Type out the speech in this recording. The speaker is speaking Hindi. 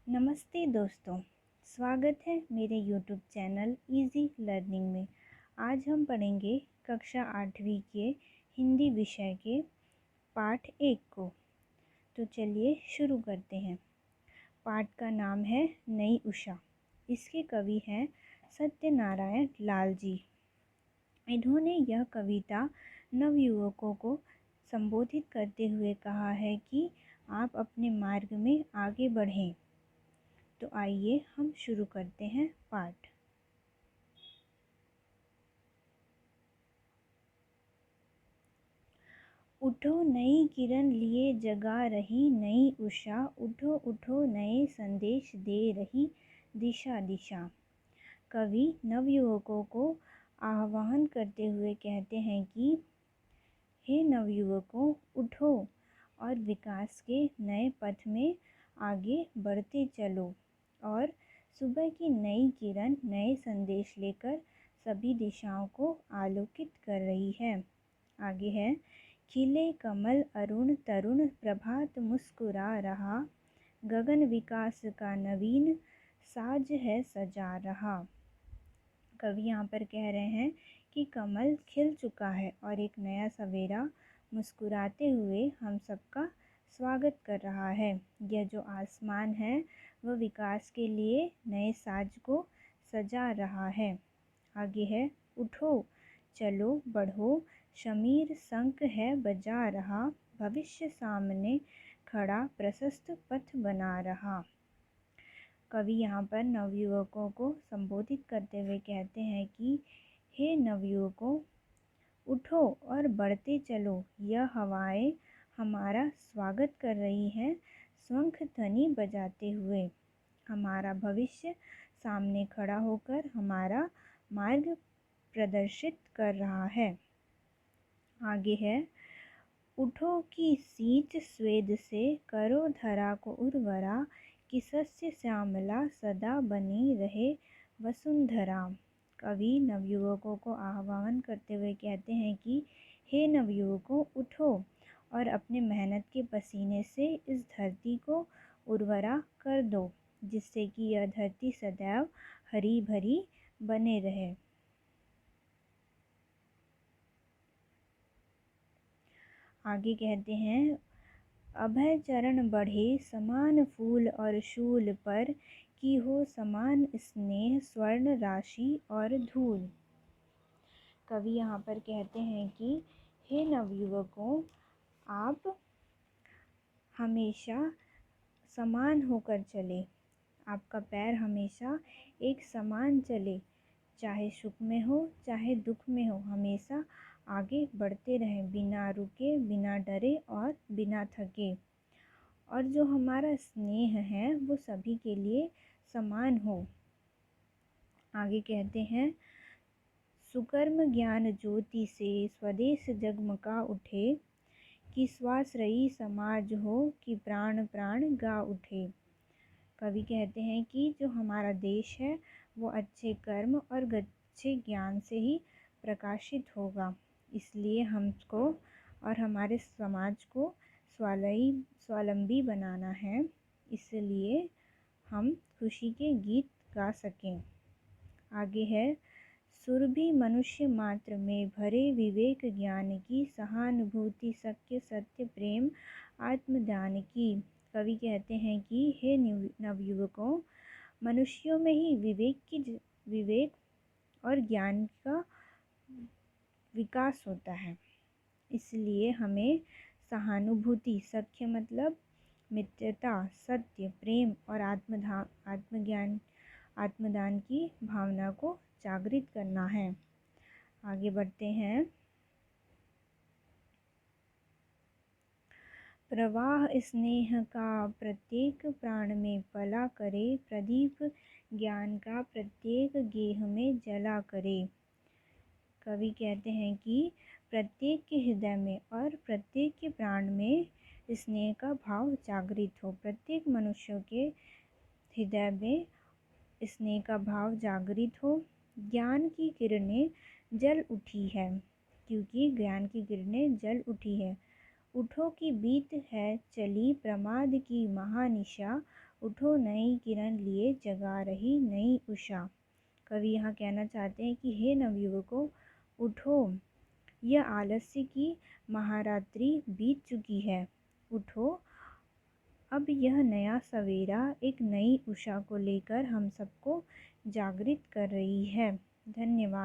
नमस्ते दोस्तों, स्वागत है मेरे YouTube चैनल इजी लर्निंग में। आज हम पढ़ेंगे कक्षा 8वीं के हिंदी विषय के पाठ 1 को। तो चलिए शुरू करते हैं। पाठ का नाम है नई उषा। इसके कवि हैं सत्यनारायण लाल जी। इन्होंने यह कविता नवयुवकों को संबोधित करते हुए कहा है कि आप अपने मार्ग में आगे बढ़ें। तो आइए हम शुरू करते हैं पाठ। उठो नई किरण लिए जगा रही नई उषा, उठो उठो नए संदेश दे रही दिशा दिशा। कवि नवयुवकों को आह्वान करते हुए कहते हैं कि हे नवयुवकों, उठो और विकास के नए पथ में आगे बढ़ते चलो। और सुबह की नई किरण नए संदेश लेकर सभी दिशाओं को आलोकित कर रही है। आगे है, खिले कमल अरुण तरुण प्रभात मुस्कुरा रहा, गगन विकास का नवीन साज है सजा रहा। कवि यहाँ पर कह रहे हैं कि कमल खिल चुका है और एक नया सवेरा मुस्कुराते हुए हम सबका स्वागत कर रहा है। यह जो आसमान है वह विकास के लिए नए साज को सजा रहा है। आगे है, उठो चलो बढ़ो, शमीर शंख है बजा रहा, भविष्य सामने खड़ा प्रशस्त पथ बना रहा। कवि यहाँ पर नवयुवकों को संबोधित करते हुए कहते हैं कि हे नवयुवकों, उठो और बढ़ते चलो। यह हवाएं हमारा स्वागत कर रही हैं शंख ध्वनि बजाते हुए। हमारा भविष्य सामने खड़ा होकर हमारा मार्ग प्रदर्शित कर रहा है। आगे है, उठो की सींच स्वेद से करो धरा को उर्वरा, कि सस्य श्यामला सदा बनी रहे वसुंधरा। कवि नवयुवकों को आह्वान करते हुए कहते हैं कि हे नवयुवकों, उठो और अपने मेहनत के पसीने से इस धरती को उर्वरा कर दो, जिससे कि यह धरती सदैव हरी भरी बने रहे। आगे कहते हैं, अभय चरण बढ़े समान फूल और शूल पर, की हो समान स्नेह स्वर्ण राशि और धूल। कवि यहाँ पर कहते हैं कि हे नवयुवकों, आप हमेशा समान होकर चले। आपका पैर हमेशा एक समान चले, चाहे सुख में हो चाहे दुख में हो, हमेशा आगे बढ़ते रहें बिना रुके, बिना डरे और बिना थके। और जो हमारा स्नेह है वो सभी के लिए समान हो। आगे कहते हैं, सुकर्म ज्ञान ज्योति से स्वदेश जगमगा उठे, कि स्वाश्रयी समाज हो कि प्राण प्राण गा उठे। कवि कहते हैं कि जो हमारा देश है वो अच्छे कर्म और अच्छे ज्ञान से ही प्रकाशित होगा। इसलिए हमको और हमारे समाज को स्वावलंबी बनाना है, इसलिए हम खुशी के गीत गा सकें। आगे है, सुरभि मनुष्य मात्र में भरे विवेक ज्ञान की, सहानुभूति सत्य सत्य प्रेम आत्मदान की। कवि कहते हैं कि हे नवयुवकों, मनुष्यों में ही विवेक और ज्ञान का विकास होता है। इसलिए हमें सहानुभूति, सख्य मतलब मित्रता, सत्य, प्रेम और आत्मदान की भावना को जागृत करना है। आगे बढ़ते हैं, प्रवाह स्नेह का प्रत्येक प्राण में पला करे, प्रदीप ज्ञान का प्रत्येक गेह में जला करे। कवि कहते हैं कि प्रत्येक के हृदय में और प्रत्येक के प्राण में स्नेह का भाव जागृत हो। प्रत्येक मनुष्य के हृदय में स्नेह का भाव जागृत हो। ज्ञान की किरणें जल उठी है, क्योंकि ज्ञान की किरणें जल उठी है। उठो की बीत है चली प्रमाद की महानिशा, उठो नई किरण लिए जगा रही नई उषा। कवि यहाँ कहना चाहते हैं कि हे नवयुवकों, उठो, यह आलस्य की महारात्रि बीत चुकी है। उठो, अब यह नया सवेरा एक नई उषा को लेकर हम सबको जागृत कर रही है। धन्यवाद।